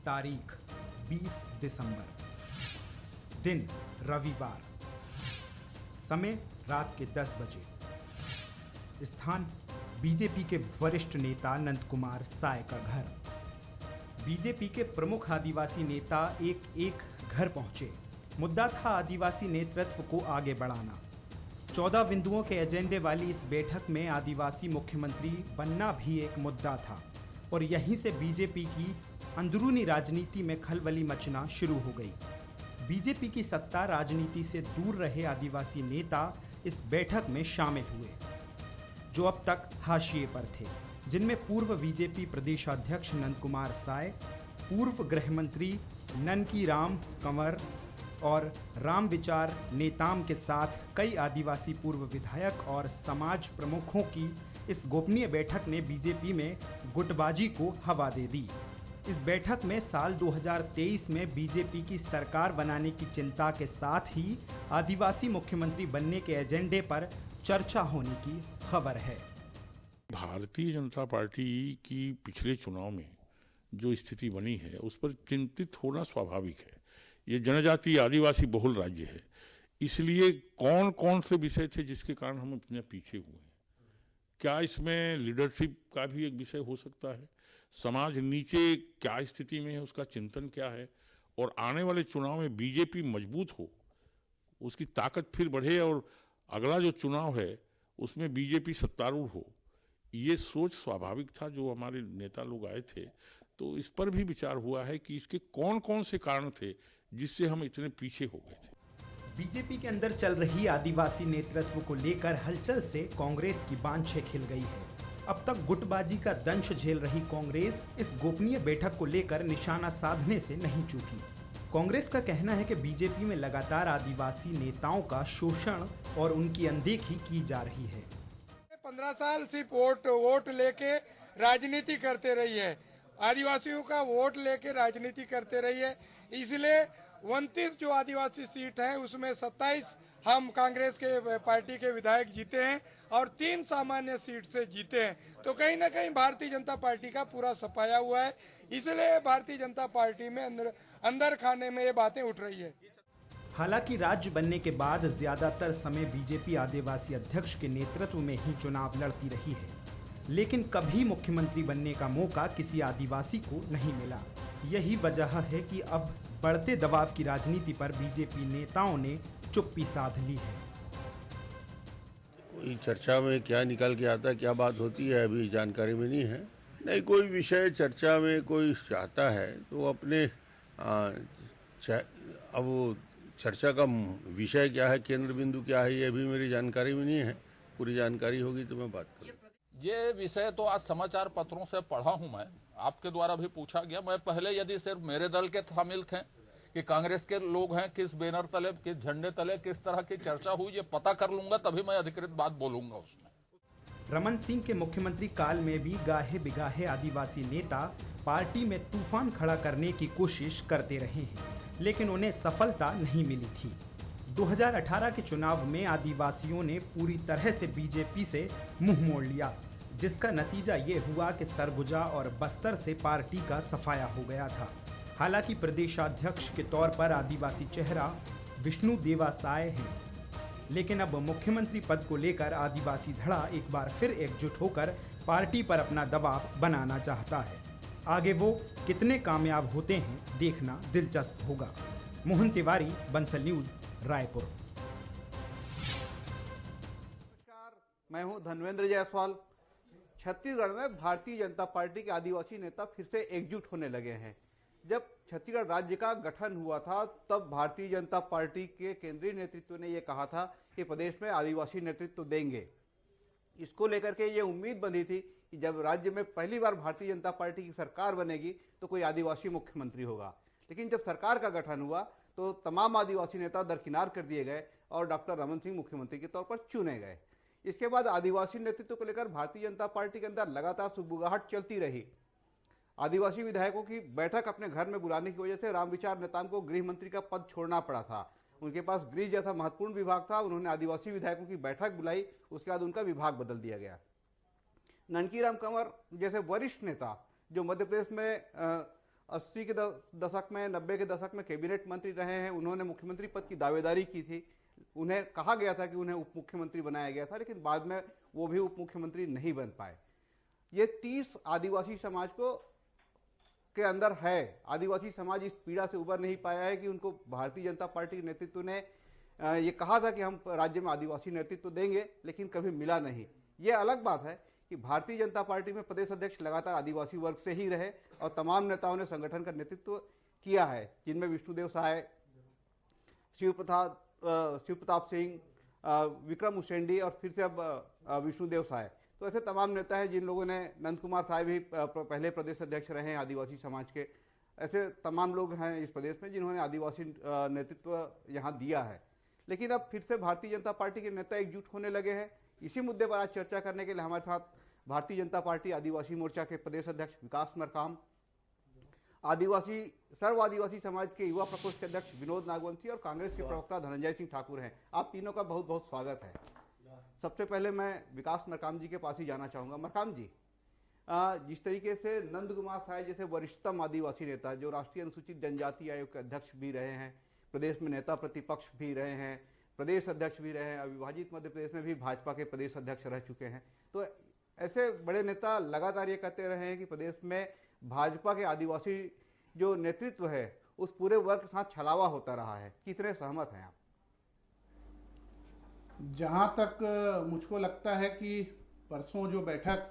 तारीख 20 दिसंबर, दिन रविवार, समय रात के 10 बजे, स्थान बीजेपी के वरिष्ठ नेता नंद कुमार साय का घर। बीजेपी के प्रमुख आदिवासी नेता एक एक घर पहुंचे। मुद्दा था आदिवासी नेतृत्व को आगे बढ़ाना। 14 बिंदुओं के एजेंडे वाली इस बैठक में आदिवासी मुख्यमंत्री बनना भी एक मुद्दा था और यहीं से बीजेपी की अंदरूनी राजनीति में खलबली मचना शुरू हो गई। बीजेपी की सत्ता राजनीति से दूर रहे आदिवासी नेता इस बैठक में शामिल हुए, जो अब तक हाशिए पर थे, जिनमें पूर्व बीजेपी प्रदेशाध्यक्ष नंद कुमार साय, पूर्व गृह मंत्री ननकीराम कंवर और राम विचार नेताम के साथ कई आदिवासी पूर्व विधायक और समाज प्रमुखों की इस गोपनीय बैठक ने बीजेपी में गुटबाजी को हवा दे दी। इस बैठक में साल 2023 में बीजेपी की सरकार बनाने की चिंता के साथ ही आदिवासी मुख्यमंत्री बनने के एजेंडे पर चर्चा होने की खबर है। भारतीय जनता पार्टी की पिछले चुनाव में जो स्थिति बनी है उस पर चिंतित होना स्वाभाविक है। ये जनजातीय आदिवासी बहुल राज्य है, इसलिए कौन कौन से विषय थे जिसके कारण हम इतने पीछे हुए हैं। क्या इसमें लीडरशिप का भी एक विषय हो सकता है? समाज नीचे क्या स्थिति में है, उसका चिंतन क्या है, और आने वाले चुनाव में बीजेपी मजबूत हो, उसकी ताकत फिर बढ़े और अगला जो चुनाव है उसमें बीजेपी सत्तारूढ़ हो। ये सोच स्वाभाविक था जो हमारे नेता लोग आए थे, तो इस पर भी विचार हुआ है कि इसके कौन कौन से कारण थे जिससे हम इतने पीछे हो गए थे। बीजेपी के अंदर चल रही आदिवासी नेतृत्व को लेकर हलचल से कांग्रेस की बांछें खिल गई है। अब तक गुटबाजी का दंश झेल रही कांग्रेस इस गोपनीय बैठक को लेकर निशाना साधने से नहीं चूकी। कांग्रेस का कहना है कि बीजेपी में लगातार आदिवासी नेताओं का शोषण और उनकी अनदेखी की जा रही है। 15 साल सिर्फ वोट लेके राजनीति करते रही है, आदिवासियों का वोट लेके राजनीति करते रही है। इसलिए 29 जो आदिवासी सीट है उसमें 27 हम कांग्रेस के पार्टी के विधायक जीते हैं और 3 सामान्य सीट से जीते हैं। तो कहीं ना कहीं भारतीय जनता पार्टी का पूरा सफाया हुआ है। इसलिए भारतीय जनता पार्टी में अंदर खाने में ये बातें उठ रही है। हालांकि राज्य बनने के बाद ज्यादातर समय बीजेपी आदिवासी अध्यक्ष के नेतृत्व में ही चुनाव लड़ती रही है, लेकिन कभी मुख्यमंत्री बनने का मौका किसी आदिवासी को नहीं मिला। यही वजह है कि अब बढ़ते दबाव की राजनीति पर बीजेपी नेताओं ने चुप्पी साध ली है। कोई चर्चा में क्या निकल के आता, क्या बात होती है, अभी जानकारी में नहीं है। नहीं, कोई विषय चर्चा में कोई चाहता है तो अपने अब वो चर्चा का विषय क्या है, केंद्र बिंदु क्या है, ये भी मेरी जानकारी में नहीं है। पूरी जानकारी होगी तो मैं बात करूँ। ये विषय तो आज समाचार पत्रों से पढ़ा हूं, मैं आपके द्वारा भी पूछा गया। मैं पहले यदि सिर्फ मेरे दल के शामिल थे कि कांग्रेस के लोग हैं, किस बैनर तले, किस झंडे तले, किस तरह की चर्चा हुई, ये पता कर लूंगा तभी मैं अधिकृत बात बोलूंगा उसमें। रमन सिंह के मुख्यमंत्री काल में भी गाहे बिगाहे आदिवासी नेता पार्टी में तूफान खड़ा करने की कोशिश करते रहे हैं, लेकिन उन्हें सफलता नहीं मिली थी। 2018 के चुनाव में आदिवासियों ने पूरी तरह से बीजेपी से मुंह मोड़ लिया, जिसका नतीजा ये हुआ कि सरगुजा और बस्तर से पार्टी का सफाया हो गया था। हालांकि प्रदेशाध्यक्ष के तौर पर आदिवासी चेहरा विष्णु देवा साय हैं, लेकिन अब मुख्यमंत्री पद को लेकर आदिवासी धड़ा एक बार फिर एकजुट होकर पार्टी पर अपना दबाव बनाना चाहता है। आगे वो कितने कामयाब होते हैं देखना दिलचस्प होगा। मोहन तिवारी, बंसल न्यूज, रायपुर। नमस्कार, मैं हूं धनवेंद्र जायसवाल। छत्तीसगढ़ में भारतीय जनता पार्टी के आदिवासी नेता फिर से एकजुट होने लगे हैं। जब छत्तीसगढ़ राज्य का गठन हुआ था तब भारतीय जनता पार्टी के केंद्रीय नेतृत्व ने यह कहा था कि प्रदेश में आदिवासी नेतृत्व देंगे। इसको लेकर के ये उम्मीद बंधी थी कि जब राज्य में पहली बार भारतीय जनता पार्टी की सरकार बनेगी तो कोई आदिवासी मुख्यमंत्री होगा। लेकिन जब सरकार का गठन हुआ तो तमाम आदिवासी नेता दरकिनार कर दिए गए और डॉक्टर रमन सिंह मुख्यमंत्री के तौर पर चुने गए। इसके बाद आदिवासी नेतृत्व को लेकर भारतीय जनता पार्टी के अंदर लगातार सुगबुगाहट चलती रही। आदिवासी विधायकों की बैठक अपने घर में बुलाने की वजह से रामविचार नेताम को गृह मंत्री का पद छोड़ना पड़ा था। उनके पास गृह जैसा महत्वपूर्ण विभाग था, उन्होंने आदिवासी विधायकों की बैठक बुलाई, उसके बाद उनका विभाग बदल दिया गया। ननकीराम कंवर जैसे वरिष्ठ नेता जो मध्य प्रदेश में 80 के दशक में, 90 के दशक में कैबिनेट मंत्री रहे हैं। उन्होंने मुख्यमंत्री पद की दावेदारी की थी। उन्हें कहा गया था कि उन्हें उप मुख्यमंत्री बनाया गया था, लेकिन बाद में वो भी उप मुख्यमंत्री नहीं बन पाए। ये 30 आदिवासी समाज को के अंदर है। आदिवासी समाज इस पीड़ा से उबर नहीं पाया है कि उनको भारतीय जनता पार्टी के नेतृत्व ने ये कहा था कि हम राज्य में आदिवासी नेतृत्व देंगे, लेकिन कभी मिला नहीं। ये अलग बात है कि भारतीय जनता पार्टी में प्रदेश अध्यक्ष लगातार आदिवासी वर्ग से ही रहे और तमाम नेताओं ने संगठन का नेतृत्व किया है, जिनमें विष्णुदेव साय, शिव प्रताप सिंह, विक्रम उसेंडी और फिर से अब विष्णुदेव साय। तो ऐसे तमाम नेता हैं जिन लोगों ने, नंद कुमार साय भी पहले प्रदेश अध्यक्ष रहे हैं आदिवासी समाज के। ऐसे तमाम लोग हैं इस प्रदेश में जिन्होंने आदिवासी नेतृत्व यहाँ दिया है। लेकिन अब फिर से भारतीय जनता पार्टी के नेता एकजुट होने लगे हैं। इसी मुद्दे पर आज चर्चा करने के लिए हमारे साथ भारतीय जनता पार्टी आदिवासी मोर्चा के प्रदेश अध्यक्ष विकास मरकाम, सर्व आदिवासी समाज के युवा प्रकोष्ठ के अध्यक्ष विनोद नागवंशी और कांग्रेस के प्रवक्ता धनंजय सिंह ठाकुर हैं। आप तीनों का बहुत बहुत स्वागत है। सबसे पहले मैं विकास मरकाम जी के पास ही जाना चाहूँगा। मरकाम जी, जिस तरीके से नंद कुमार साय जैसे वरिष्ठतम आदिवासी नेता, जो राष्ट्रीय अनुसूचित जनजाति आयोग के अध्यक्ष भी रहे हैं, प्रदेश में नेता प्रतिपक्ष भी रहे हैं, प्रदेश अध्यक्ष भी रहे हैं, अविभाजित मध्य प्रदेश में भी भाजपा के प्रदेश अध्यक्ष रह चुके हैं, तो ऐसे बड़े नेता लगातार ये कहते रहे हैं कि प्रदेश में भाजपा के आदिवासी जो नेतृत्व है उस पूरे वर्ग के साथ छलावा होता रहा है। कितने सहमत हैं आप? जहाँ तक मुझको लगता है कि परसों जो बैठक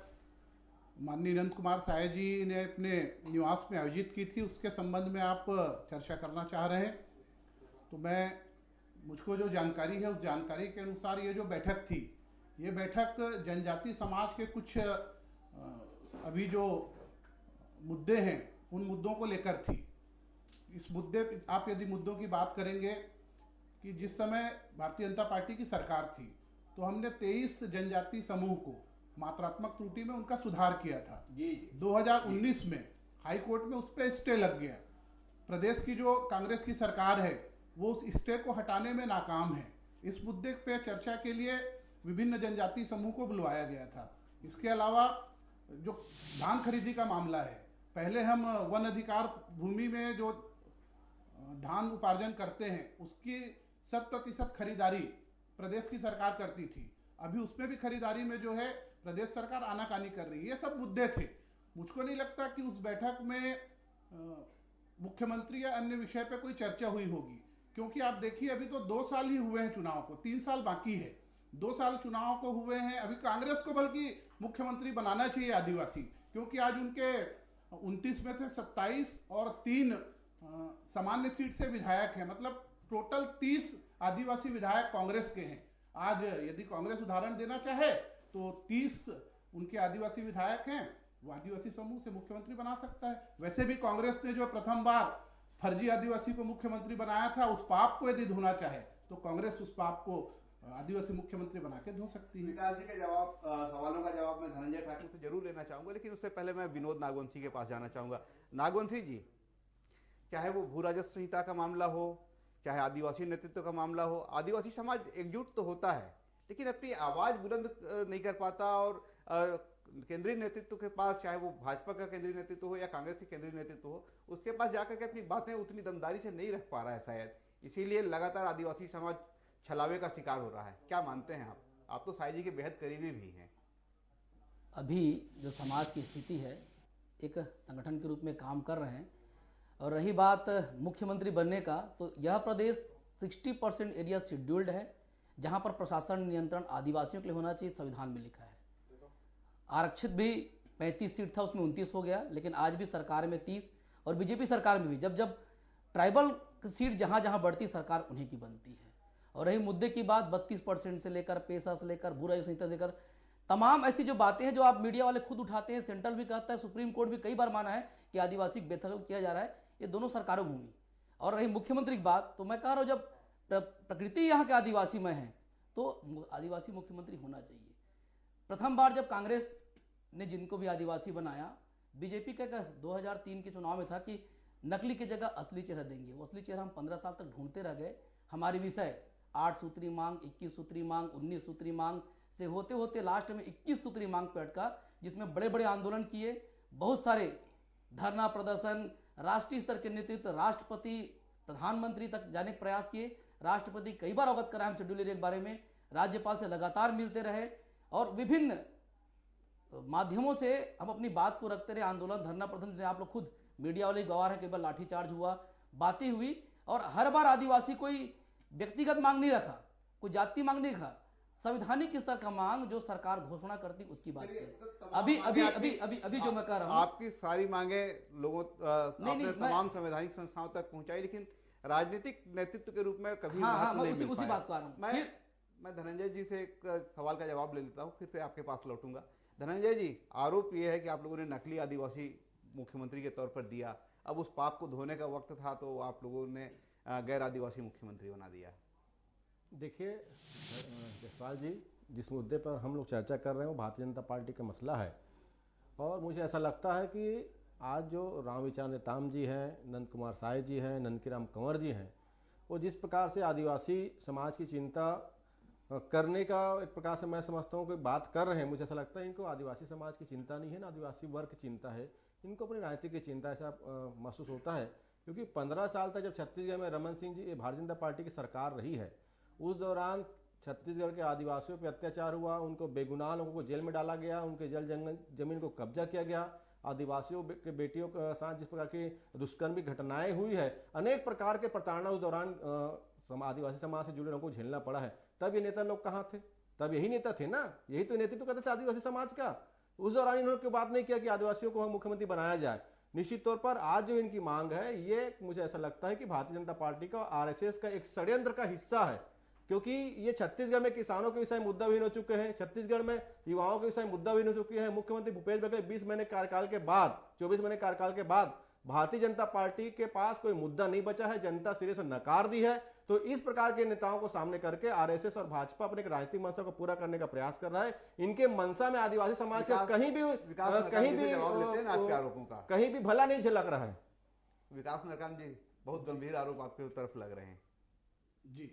माननीय नंद कुमार साय जी ने अपने निवास में आयोजित की थी, उसके संबंध में आप चर्चा करना चाह रहे हैं, तो मुझको जो जानकारी है उस जानकारी के अनुसार ये जो बैठक थी, ये बैठक जनजाति समाज के कुछ अभी जो मुद्दे हैं उन मुद्दों को लेकर थी। इस मुद्दे आप यदि मुद्दों की बात करेंगे कि जिस समय भारतीय जनता पार्टी की सरकार थी तो हमने 23 जनजाति समूह को मात्रात्मक त्रुटि में उनका सुधार किया था। 2019 में हाई कोर्ट में उस पर स्टे लग गया। प्रदेश की जो कांग्रेस की सरकार है वो उस स्टे को हटाने में नाकाम है। इस मुद्दे पे चर्चा के लिए विभिन्न जनजाति समूह को बुलवाया गया था। इसके अलावा जो धान खरीदी का मामला है, पहले हम वन अधिकार भूमि में जो धान उपार्जन करते हैं उसकी 100% खरीदारी प्रदेश की सरकार करती थी। अभी उसमें भी खरीदारी में जो है प्रदेश सरकार आनाकानी कर रही है। ये सब मुद्दे थे। मुझको नहीं लगता कि उस बैठक में मुख्यमंत्री या अन्य विषय पे कोई चर्चा हुई होगी, क्योंकि आप देखिए अभी तो 2 साल ही हुए हैं चुनाव को, 3 साल बाकी है। 2 साल चुनाव को हुए हैं। अभी कांग्रेस को बल्कि मुख्यमंत्री बनाना चाहिए आदिवासी, क्योंकि आज उनके 29 में थे 27 और 3 सामान्य सीट से विधायक हैं, मतलब टोटल 30 आदिवासी विधायक कांग्रेस के हैं। आज यदि कांग्रेस उदाहरण देना चाहे तो 30 उनके आदिवासी विधायक हैं, वो आदिवासी समूह से मुख्यमंत्री बना सकता है। वैसे भी कांग्रेस ने जो प्रथम बार फर्जी आदिवासी को मुख्यमंत्री बनाया था, उस पाप को यदि धोना चाहे तो कांग्रेस उस पाप को आदिवासी मुख्यमंत्री बना के धो सकती है। विकास जी के सवालों का जवाब मैं धनंजय ठाकुर से जरूर लेना चाहूंगा, लेकिन उससे पहले मैं विनोद नागवंशी के पास जाना चाहूंगा। नागवंशी जी, चाहे वो भू राजस्व संहिता का मामला हो, चाहे आदिवासी नेतृत्व का मामला हो, आदिवासी समाज एकजुट तो होता है लेकिन अपनी आवाज बुलंद नहीं कर पाता, और केंद्रीय नेतृत्व के पास, चाहे वो भाजपा का केंद्रीय नेतृत्व हो या कांग्रेस के केंद्रीय नेतृत्व हो, उसके पास जाकर के अपनी बातें उतनी दमदारी से नहीं रख पा रहा है शायद। इसीलिए लगातार आदिवासी समाज छलावे का शिकार हो रहा है। क्या मानते हैं आप? आप तो साई जी के बेहद करीबी भी हैं। अभी जो समाज की स्थिति है, एक संगठन के रूप में काम कर रहे हैं। और रही बात मुख्यमंत्री बनने का, तो यह प्रदेश 60% एरिया शेड्यूल्ड है, जहां पर प्रशासन नियंत्रण आदिवासियों के लिए होना चाहिए, संविधान में लिखा है। आरक्षित भी 35 सीट था, उसमें 29 हो गया, लेकिन आज भी सरकार में 30, और बीजेपी सरकार में भी जब ट्राइबल सीट जहां जहां बढ़ती, सरकार उन्हीं की बनती है। और रही मुद्दे की बात, 32% से लेकर, पेशा से लेकर, भू राजस्व संहिता से लेकर, तमाम ऐसी जो बातें हैं जो आप मीडिया वाले खुद उठाते हैं, सेंट्रल भी कहता है, सुप्रीम कोर्ट भी कई बार माना है कि आदिवासी बेदखल किया जा रहा है, ये दोनों सरकारों में हुई। और रही मुख्यमंत्री की बात, तो मैं कह रहा हूँ जब प्रकृति यहाँ के आदिवासी में है तो आदिवासी मुख्यमंत्री होना चाहिए। प्रथम बार जब कांग्रेस ने जिनको भी आदिवासी बनाया, बीजेपी का 2003 के चुनाव में था कि नकली की जगह असली चेहरा देंगे। वो असली चेहरा हम 15 साल तक ढूंढते रह गए। हमारी विषय 8 सूत्री मांग, 21 सूत्री मांग, 19 सूत्री मांग से होते होते लास्ट में 21 सूत्री मांग पे अटका, जिसमें बड़े बड़े आंदोलन किए, बहुत सारे धरना प्रदर्शन, राष्ट्रीय स्तर के नेतृत्व, राष्ट्रपति, प्रधानमंत्री तक जाने के प्रयास किए। राष्ट्रपति कई बार अवगत कराए हम शेड्यूल एरिया के बारे में, राज्यपाल से लगातार मिलते रहे और विभिन्न माध्यमों से हम अपनी बात को रखते रहे। आंदोलन, धरना प्रदर्शन, आप लोग खुद मीडिया वाले गवाह हैं, कई बार लाठीचार्ज हुआ, बातें हुई और हर बार आदिवासी कोई व्यक्तिगत मांग नहीं रखा, कोई जाति मांग नहीं रखा, संवैधानिक स्तर का मांग जो सरकार घोषणा करती उसकी बात है। अभी जो मैं कह रहा हूँ, आपकी सारी मांगे लोगों आपने तमाम संवैधानिक संस्थाओं तक पहुंचाई, लेकिन राजनीतिक नेतृत्व के रूप में कभी उसी बात को आ रहा हूँ। मैं धनंजय जी से एक सवाल का जवाब ले लेता हूँ, फिर से आपके पास लौटूंगा। धनंजय जी, आरोप यह है कि आप लोगों ने नकली आदिवासी मुख्यमंत्री के तौर पर दिया, अब उस पाप को धोने का वक्त था तो आप लोगों ने गैर आदिवासी मुख्यमंत्री बना दिया। देखिए जसवाल जी, जिस मुद्दे पर हम लोग चर्चा कर रहे हैं वो भारतीय जनता पार्टी का मसला है और मुझे ऐसा लगता है कि आज जो रामविचार नेताम जी हैं, नंद कुमार साय जी हैं, नंदकीराम कंवर जी हैं, वो जिस प्रकार से आदिवासी समाज की चिंता करने का एक प्रकार से मैं समझता हूँ कोई बात कर रहे हैं, मुझे ऐसा लगता है इनको आदिवासी समाज की चिंता नहीं है ना आदिवासी वर्ग की चिंता है, इनको अपनी राजनीति की चिंता ऐसा महसूस होता है। क्योंकि 15 साल तक जब छत्तीसगढ़ में रमन सिंह जी भारतीय जनता पार्टी की सरकार रही है, उस दौरान छत्तीसगढ़ के आदिवासियों पर अत्याचार हुआ, उनको बेगुनाह लोगों को जेल में डाला गया, उनके जल जमीन को कब्जा किया गया, आदिवासियों के बेटियों के साथ जिस प्रकार की दुष्कर्म की घटनाएं हुई है, अनेक प्रकार के प्रताड़ना उस दौरान आदिवासी समाज से जुड़े लोगों को झेलना पड़ा है। तब ये नेता लोग कहाँ थे? तब यही नेता थे ना, यही तो नेतृत्व करते थे आदिवासी समाज का। उस दौरान इन्होंने कोई बात नहीं किया कि आदिवासियों को मुख्यमंत्री बनाया जाए। निश्चित तौर पर आज जो इनकी मांग है, ये मुझे ऐसा लगता है कि भारतीय जनता पार्टी का आरएसएस का एक षड्यंत्र का हिस्सा है, क्योंकि ये छत्तीसगढ़ में किसानों के विषय मुद्दा विहीन हो चुके हैं, छत्तीसगढ़ में युवाओं के विषय मुद्दा विहीन हो चुके हैं। मुख्यमंत्री भूपेश बघेल 20 महीने कार्यकाल के बाद, 24 महीने कार्यकाल के बाद भारतीय जनता पार्टी के पास कोई मुद्दा नहीं बचा है, जनता सिरे से नकार दी है। तो इस प्रकार के नेताओं को सामने करके आरएसएस और भाजपा अपने राजनीतिक मंशा को पूरा करने का प्रयास कर रहा है। इनके मंशा में आदिवासी समाज का कहीं भी भला नहीं झलक रहा है। विकास नरकाम जी, बहुत गंभीर आरोप आपके तरफ लग रहे हैं। जी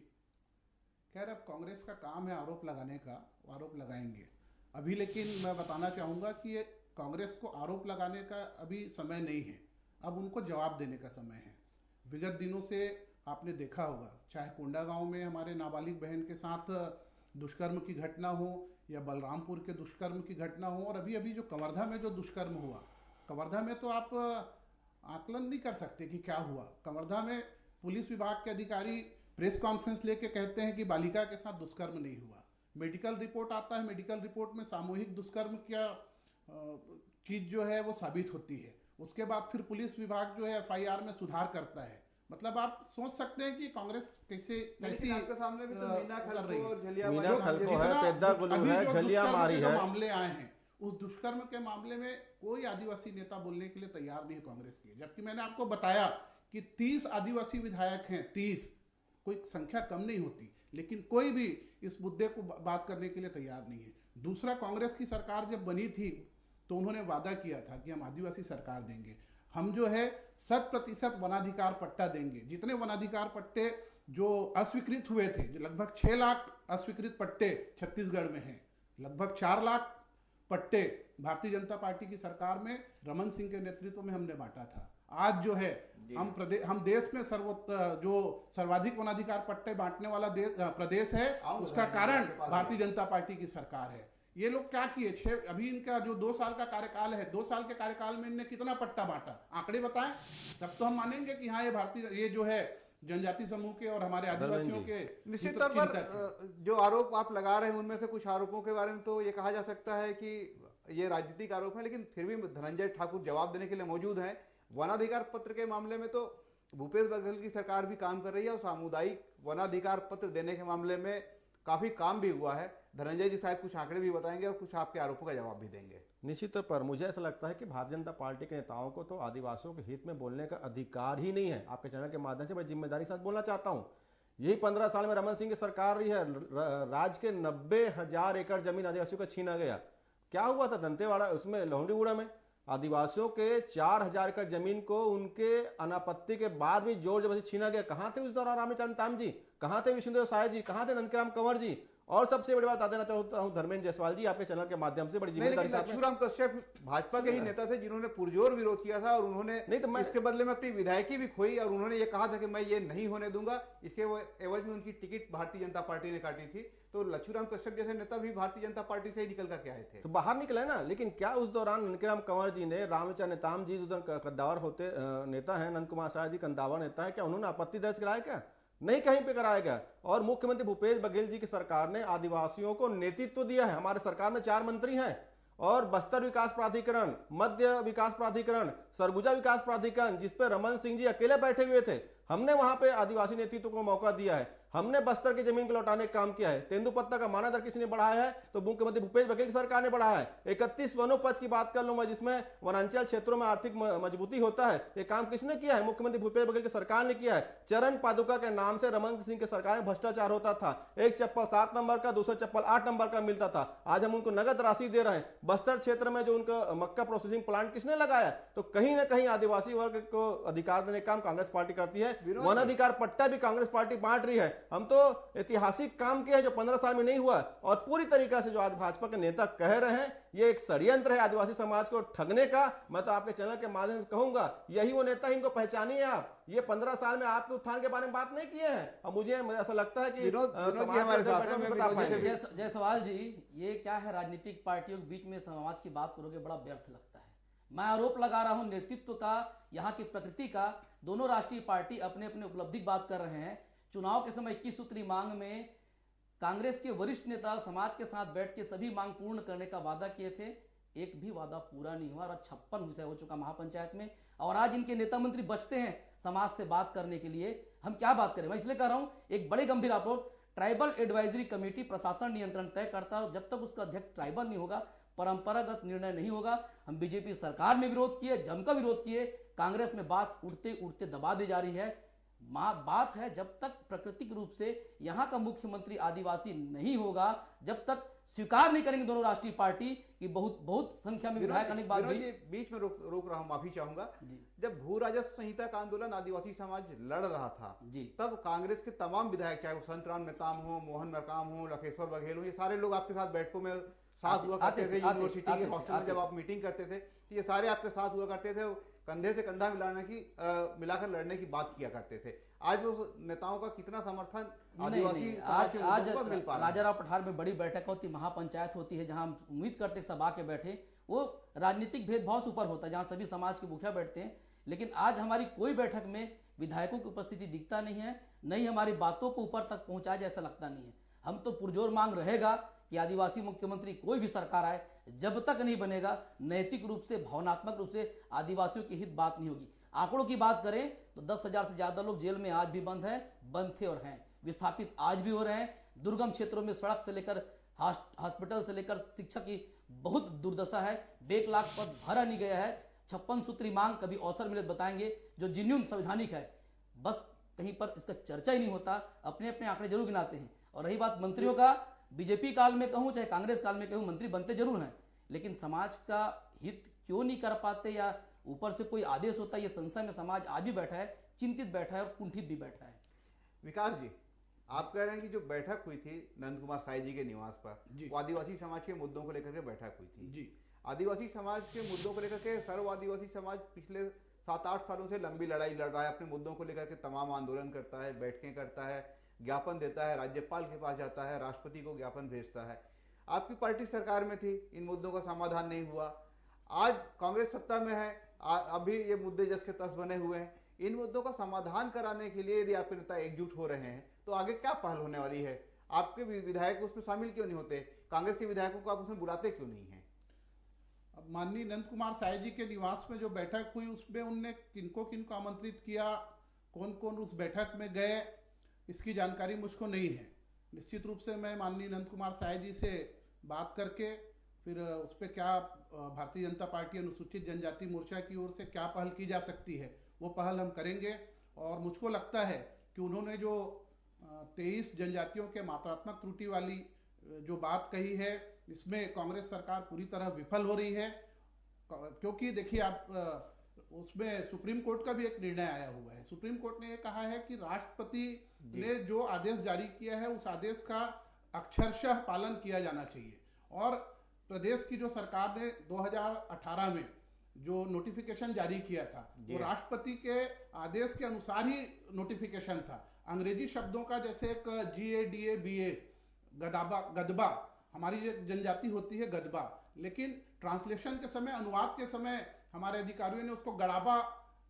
खैर, अब कांग्रेस का काम है आरोप लगाने का, आरोप लगाएंगे अभी, लेकिन मैं बताना चाहूँगा कि ये कांग्रेस को आरोप लगाने का अभी समय नहीं है, अब उनको जवाब देने का समय है। विगत दिनों से आपने देखा होगा, चाहे कोंडागांव में हमारे नाबालिग बहन के साथ दुष्कर्म की घटना हो या बलरामपुर के दुष्कर्म की घटना हो, और अभी अभी जो कवर्धा में जो दुष्कर्म हुआ, कवर्धा में तो आप आकलन नहीं कर सकते कि क्या हुआ। कवर्धा में पुलिस विभाग के अधिकारी प्रेस कॉन्फ्रेंस लेके कहते हैं कि बालिका के साथ दुष्कर्म नहीं हुआ। मेडिकल रिपोर्ट आता है, मेडिकल रिपोर्ट में सामूहिक दुष्कर्म क्या चीज जो है वो साबित होती है। उसके बाद फिर पुलिस विभाग जो है एफआईआर में सुधार करता है। मतलब आप सोच सकते हैं कि कांग्रेस कैसी आपके सामने भी तो मीना खलको और मामले आए हैं, उस दुष्कर्म के मामले में कोई आदिवासी नेता बोलने के लिए तैयार नहीं है कांग्रेस के। जबकि मैंने आपको बताया कि 30 आदिवासी विधायक हैं, 30, कोई संख्या कम नहीं होती, लेकिन कोई भी इस मुद्दे को बात करने के लिए तैयार नहीं है। दूसरा, कांग्रेस की सरकार जब बनी थी तो उन्होंने वादा किया था कि हम आदिवासी सरकार देंगे, हम जो है 100% वनाधिकार पट्टा देंगे। जितने वनाधिकार पट्टे जो अस्वीकृत हुए थे, जो लगभग 6 लाख अस्वीकृत पट्टे छत्तीसगढ़ में हैं, लगभग 4 लाख पट्टे भारतीय जनता पार्टी की सरकार में रमन सिंह के नेतृत्व में हमने बांटा था। आज जो है हम देश में जो सर्वाधिक वनाधिकार पट्टे बांटने वाला प्रदेश है, उसका कारण भारतीय जनता पार्टी की सरकार है। ये लोग क्या किए, अभी इनका जो 2 साल का कार्यकाल है, 2 साल के कार्यकाल में इनने कितना पट्टा बांटा, आंकड़े बताएं, तब तो हम मानेंगे कि हाँ ये जो है जनजाति समूह के और हमारे आदिवासियों के। निश्चित तौर पर जो आरोप आप लगा रहे हैं उनमें से कुछ आरोपों के बारे में तो ये कहा जा सकता है कि ये राजनीतिक आरोप है, लेकिन फिर भी धनंजय ठाकुर जवाब देने के लिए मौजूद हैं। वनाधिकार पत्र के मामले में तो भूपेश बघेल की सरकार भी काम कर रही है और सामुदायिक वनाधिकार पत्र देने के मामले में काफी काम भी हुआ है। धनंजय जी शायद कुछ आंकड़े भी बताएंगे और कुछ आपके आरोपों का जवाब भी देंगे। निश्चित तौर पर मुझे ऐसा लगता है कि भारतीय जनता पार्टी के नेताओं को तो आदिवासियों के हित में बोलने का अधिकार ही नहीं है। आपके चैनल के माध्यम से मैं जिम्मेदारी के साथ बोलना चाहता हूं, यही 15 साल में रमन सिंह की सरकार रही है, राज्य के 90,000 एकड़ जमीन आदिवासियों का छीना गया। क्या हुआ था दंतेवाड़ा, उसमें लोहंडीगुड़ा में आदिवासियों के 4,000 एकड़ जमीन को उनके अनापत्ति के बाद भी जोर जबरदस्ती छीना गया। कहां थे उस दौरान रामविचार नेताम जी, कहां थे विष्णुदेव साय जी, कहां थे नंदकीराम कंवर जी? और सबसे बड़ी बात बता देना चाहता हूं धर्मेंद्र जायसवाल जी, आपके चैनल के माध्यम से बड़ी जिम्मेदारी साथ में। लच्छूराम कश्यप भाजपा के ही नेता थे जिन्होंने पुरजोर विरोध किया था और उन्होंने इसके बदले में अपनी विधायकी भी खोई और उन्होंने ये कहा था कि मैं ये नहीं होने दूंगा। इसके एवज में उनकी टिकट भारतीय जनता पार्टी ने काटी थी। तो लच्छूराम कश्यप जैसे नेता भी भारतीय जनता पार्टी से ही निकल करके आए थे, तो बाहर निकले ना। लेकिन क्या उस दौरान ननकीराम कंवर जी ने, रामविचार नेताम जी उधर कद्दावर होते नेता है, नंद कुमार शाह जी कद्दावर नेता है, क्या उन्होंने आपत्ति दर्ज कराया? क्या नहीं, कहीं पे कराया गया। और मुख्यमंत्री भूपेश बघेल जी की सरकार ने आदिवासियों को नेतृत्व दिया है। हमारे सरकार में 4 मंत्री हैं और बस्तर विकास प्राधिकरण, मध्य विकास प्राधिकरण, सरगुजा विकास प्राधिकरण, जिसपे रमन सिंह जी अकेले बैठे हुए थे, हमने वहां पे आदिवासी नेतृत्व को मौका दिया है। हमने बस्तर की जमीन को लौटाने का काम किया है। तेंदुपत्ता का मानक दर किसी ने बढ़ाया है? तो मुख्यमंत्री भूपेश बघेल की सरकार ने बढ़ाया है। 31 वनोपज की बात कर लूं मैं, जिसमें वनांचल क्षेत्रों में आर्थिक मजबूती होता है, ये काम किसने किया है? मुख्यमंत्री भूपेश बघेल की सरकार ने किया है। चरण पादुका के नाम से रमन सिंह की सरकार में भ्रष्टाचार होता था। एक चप्पल 7 नंबर का, दूसरा चप्पल 8 नंबर का मिलता था। आज हम उनको नगद राशि दे रहे हैं। बस्तर क्षेत्र में जो उनका मक्का प्रोसेसिंग प्लांट किसने लगाया? तो कहीं ना कहीं आदिवासी वर्ग को अधिकार देने का काम कांग्रेस पार्टी करती है। वन अधिकार पट्टा भी कांग्रेस पार्टी बांट रही है। हम तो ऐतिहासिक काम किया है जो 15 साल में नहीं हुआ, और पूरी तरीका से जो आज भाजपा के नेता कह रहे हैं ये एक षड्यंत्र है आदिवासी समाज को ठगने का। मैं तो आपके चैनल के माध्यम से कहूंगा, यही वो नेता, इनको पहचानिए आप। ये 15 साल में आपके उत्थान के बारे में बात नहीं किए हैं। अब मुझे ऐसा लगता है कि जायसवाल जी, ये क्या है, राजनीतिक पार्टियों के बीच में समाज की बात करोगे, बड़ा व्यर्थ लगता है। मैं आरोप लगा रहा हूं नेतृत्व का, यहाँ की प्रकृति का। दोनों राष्ट्रीय पार्टी अपने अपने उपलब्धि की बात कर रहे हैं। चुनाव के समय 21 सूत्री मांग में कांग्रेस के वरिष्ठ नेता समाज के साथ बैठ के सभी मांग पूर्ण करने का वादा किए थे, एक भी वादा पूरा नहीं हुआ और 56 विषय हो चुका महापंचायत में। और आज इनके नेता मंत्री बचते हैं समाज से बात करने के लिए। हम क्या बात करें? मैं इसलिए कह रहा हूं, एक बड़ी गंभीर आरोप, ट्राइबल एडवाइजरी कमेटी प्रशासन नियंत्रण तय करता है। जब तक उसका अध्यक्ष ट्राइबल नहीं होगा, परंपरागत निर्णय नहीं होगा। हम बीजेपी सरकार में विरोध किए, जमकर विरोध किए, कांग्रेस में बात उड़ते उड़ते दबा दी जा रही है। बात है, जब तक प्राकृतिक रूप से यहाँ का मुख्यमंत्री आदिवासी नहीं होगा, जब तक स्वीकार नहीं करेंगे दोनों राष्ट्रीय पार्टी की बहुत संख्या में विधायक आने के बाद भी। बीच में रोक रहा हूं, माफी चाहूंगा। जब भू राजस्व संहिता का आंदोलन आदिवासी समाज लड़ रहा था, तब कांग्रेस के तमाम विधायक, चाहे वो संतराम नेताम हो, मोहन मरकाम हो, लखेश्वर बघेल हो, ये सारे लोग आपके साथ बैठकों में साथ हुआ करते थे। यूनिवर्सिटी के हॉस्टल में जब आप मीटिंग करते थे, ये सारे आपके साथ हुआ करते थे, कंधे से कंधा मिलाकर लड़ने की बात किया करते थे। आज वो नेताओं का कितना समर्थन आदिवासी आज राजाराव पठार में बड़ी बैठक होती, महापंचायत होती है, जहां हम उम्मीद करते सब आके बैठे। वो राजनीतिक भेदभाव से ऊपर होता है, जहां सभी समाज के मुखिया बैठते हैं। लेकिन आज हमारी कोई बैठक में विधायकों की उपस्थिति दिखता नहीं है, नहीं हमारी बातों को ऊपर तक पहुंचाया जैसा लगता नहीं है। हम तो पुरजोर मांग रहेगा कि आदिवासी मुख्यमंत्री कोई भी सरकार आए, जब तक नहीं बनेगा, नैतिक रूप से, भावनात्मक रूप से आदिवासियों की हित बात नहीं होगी। आंकड़ों की बात करें तो 10,000 से ज्यादा लोग जेल में आज भी बंद थे और हैं। विस्थापित आज भी हो रहे हैं। दुर्गम क्षेत्रों में सड़क से लेकर हॉस्पिटल से लेकर शिक्षा की बहुत दुर्दशा है। 1 लाख पद भरा नहीं गया है। 56 सूत्री मांग कभी अवसर मिले बताएंगे, जो जिन्यून संवैधानिक है, बस कहीं पर इसका चर्चा ही नहीं होता। अपने अपने आंकड़े जरूर गिनाते हैं। और रही बात मंत्रियों का, बीजेपी काल में कहूं चाहे कांग्रेस काल में कहूं, मंत्री बनते जरूर हैं, लेकिन समाज का हित क्यों नहीं कर पाते, या ऊपर से कोई आदेश होता है, ये संशय में समाज आज भी बैठा है, चिंतित बैठा है और कुंठित भी बैठा है। विकास जी, आप कह रहे हैं कि जो बैठक हुई थी नंद कुमार साई जी के निवास पर, वो आदिवासी समाज के मुद्दों को लेकर के बैठक हुई थी। जी, आदिवासी समाज के मुद्दों को लेकर के सर्व आदिवासी समाज पिछले 7-8 सालों से लंबी लड़ाई लड़ रहा है। अपने मुद्दों को लेकर के तमाम आंदोलन करता है, बैठकें करता है, ज्ञापन देता है, राज्यपाल के पास जाता है, राष्ट्रपति को ज्ञापन भेजता है। आपकी पार्टी सरकार में थी, इन मुद्दों का समाधान नहीं हुआ। आज कांग्रेस सत्ता में है, अभी ये मुद्दे जस के तस बने हुए हैं। इन मुद्दों का समाधान कराने के लिए यदि आपके नेता एकजुट हो रहे हैं, तो आगे क्या पहल होने वाली है? आपके विधायक उसमें शामिल क्यों नहीं होते? कांग्रेस के विधायकों को आप उसमें बुलाते क्यों नहीं है? अब माननीय नंद कुमार साय जी के निवास में जो बैठक हुई, उसमें उनने किनको किनको आमंत्रित किया, कौन कौन उस बैठक में गए, इसकी जानकारी मुझको नहीं है। निश्चित रूप से मैं माननीय नंद कुमार साय जी से बात करके फिर उस पर क्या भारतीय जनता पार्टी अनुसूचित जनजाति मोर्चा की ओर से क्या पहल की जा सकती है, वो पहल हम करेंगे। और मुझको लगता है कि उन्होंने जो 23 जनजातियों के मात्रात्मक त्रुटि वाली जो बात कही है, इसमें कांग्रेस सरकार पूरी तरह विफल हो रही है। क्योंकि देखिए, आप उसमें सुप्रीम कोर्ट का भी एक निर्णय आया हुआ है। सुप्रीम कोर्ट ने यह कहा है कि राष्ट्रपति ने जो आदेश जारी किया है, उस आदेश का अक्षरशः पालन किया जाना चाहिए। और प्रदेश की जो सरकार ने 2018 में जो नोटिफिकेशन जारी किया था वो राष्ट्रपति के आदेश के अनुसार ही नोटिफिकेशन था। अंग्रेजी शब्दों का जैसे एक GADA BA गदबा, हमारी जनजाति होती है गदबा, लेकिन ट्रांसलेशन के समय, अनुवाद के समय हमारे अधिकारियों ने उसको गड़ाबा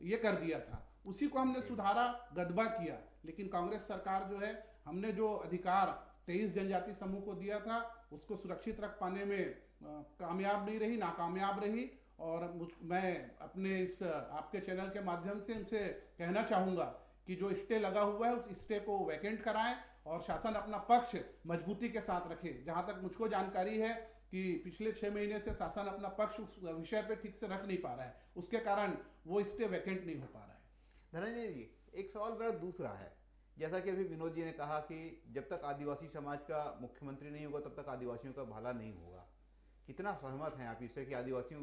ये कर दिया था, उसी को हमने सुधारा, गदबा किया। लेकिन कांग्रेस सरकार जो है, हमने जो अधिकार 23 जनजाति समूह को दिया था उसको सुरक्षित रख पाने में कामयाब नहीं रही, नाकामयाब रही। और मैं अपने इस आपके चैनल के माध्यम से उनसे कहना चाहूँगा कि जो स्टे लगा हुआ है उस स्टे को वैकेंट कराएं और शासन अपना पक्ष मजबूती के साथ रखे। जहां तक मुझको जानकारी है कि पिछले 6 महीने से शासन अपना पक्ष उस विषय पे ठीक से रख नहीं पा रहा है, उसके कारण वो स्टे वैकेंट नहीं हो पा रहा है। धनंजय जी, एक सवाल मेरा दूसरा है, जैसा कि अभी विनोद जी ने कहा कि जब तक आदिवासी समाज का मुख्यमंत्री नहीं होगा तब तक आदिवासियों का भला नहीं होगा। कितना सहमत हैं आप इससे कि आदिवासियों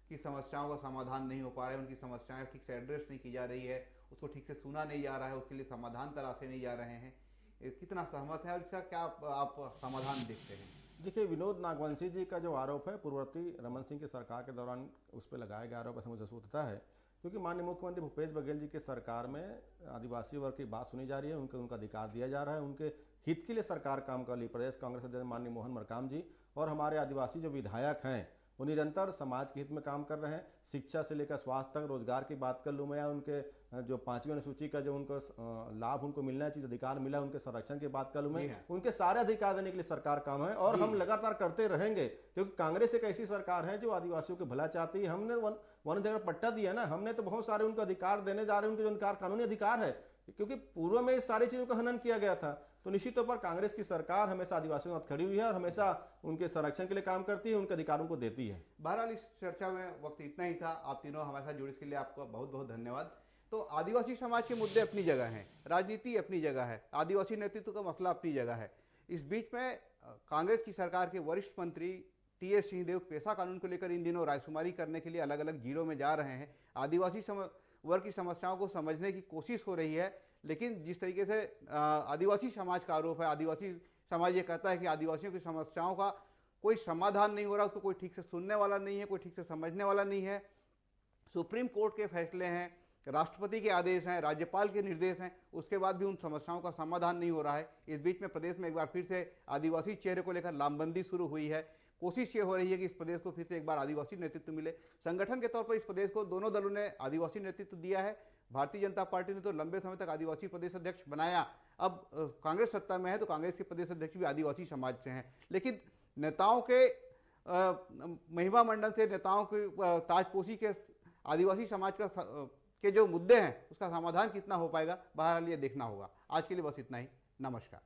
की समस्याओं का समाधान नहीं हो पा रहा है, उनकी समस्याएं ठीक से एड्रेस नहीं की जा रही है, उसको ठीक से सुना नहीं जा रहा है, उसके लिए समाधान तलाशे नहीं जा रहे हैं, कितना सहमत है और इसका क्या आप समाधान देखते हैं? देखिए, विनोद नागवंशी जी का जो आरोप है पूर्ववर्ती रमन सिंह की सरकार के दौरान उस पर लगाया गया आरोप ऐसा मुझे सूचता है, क्योंकि माननीय मुख्यमंत्री भूपेश बघेल जी की सरकार में आदिवासी वर्ग की बात सुनी जा रही है, उनका अधिकार दिया जा रहा है, उनके हित के लिए सरकार काम कर रही। प्रदेश कांग्रेस अध्यक्ष माननीय मोहन मरकाम जी और हमारे आदिवासी जो विधायक हैं वो निरंतर समाज के हित में काम कर रहे हैं। शिक्षा से लेकर स्वास्थ्य तक, रोजगार की बात कर लूँ मैं, उनके जो 5वीं अनुसूची का जो उनको लाभ उनको मिलना चाहिए, अधिकार मिला, उनके संरक्षण की बात कर लूँ मैं, उनके सारे अधिकार देने के लिए सरकार काम है और हम लगातार करते रहेंगे, क्योंकि कांग्रेस एक ऐसी सरकार है जो आदिवासियों को भला चाहती है। हमने वन अधिकार पट्टा दिया ना, हमने तो बहुत सारे उनको अधिकार देने जा रहे हैं, उनके जो अधिकार कानूनी अधिकार है, क्योंकि पूर्व में इस सारी चीजों का हनन किया गया था। तो निश्चित तौर पर कांग्रेस की सरकार हमेशा आदिवासियों के साथ खड़ी हुई है और हमेशा उनके संरक्षण के लिए काम करती है, उनके अधिकारों को देती है। बहरहाल इस चर्चा में वक्त इतना ही था। आप तीनों हमारे साथ जुड़े इसके लिए आपका बहुत बहुत धन्यवाद। तो आदिवासी समाज के मुद्दे अपनी जगह हैं, राजनीति अपनी जगह है, आदिवासी नेतृत्व का मसला अपनी जगह है। इस बीच में कांग्रेस की सरकार के वरिष्ठ मंत्री TS सिंहदेव पेशा कानून को लेकर इन दिनों रायशुमारी करने के लिए अलग अलग जिलों में जा रहे हैं। आदिवासी वर्ग की समस्याओं को समझने की कोशिश हो रही है, लेकिन जिस तरीके से आदिवासी समाज का आरोप है, आदिवासी समाज ये कहता है कि आदिवासियों की समस्याओं का कोई समाधान नहीं हो रहा, उसको कोई ठीक से सुनने वाला नहीं है, कोई ठीक से समझने वाला नहीं है। सुप्रीम कोर्ट के फैसले हैं, राष्ट्रपति के आदेश हैं, राज्यपाल के निर्देश हैं, उसके बाद भी उन समस्याओं का समाधान नहीं हो रहा है। इस बीच में प्रदेश में एक बार फिर से आदिवासी चेहरे को लेकर लामबंदी शुरू हुई है। कोशिश ये हो रही है कि इस प्रदेश को फिर से एक बार आदिवासी नेतृत्व मिले। संगठन के तौर पर इस प्रदेश को दोनों दलों ने आदिवासी नेतृत्व दिया है। भारतीय जनता पार्टी ने तो लंबे समय तक आदिवासी प्रदेश अध्यक्ष बनाया, अब कांग्रेस सत्ता में है तो कांग्रेस के प्रदेश अध्यक्ष भी आदिवासी समाज से हैं। लेकिन नेताओं के महिमा मंडन से, नेताओं की ताजपोशी के आदिवासी समाज का के जो मुद्दे हैं उसका समाधान कितना हो पाएगा, बहरहाल ये देखना होगा। आज के लिए बस इतना ही। नमस्कार।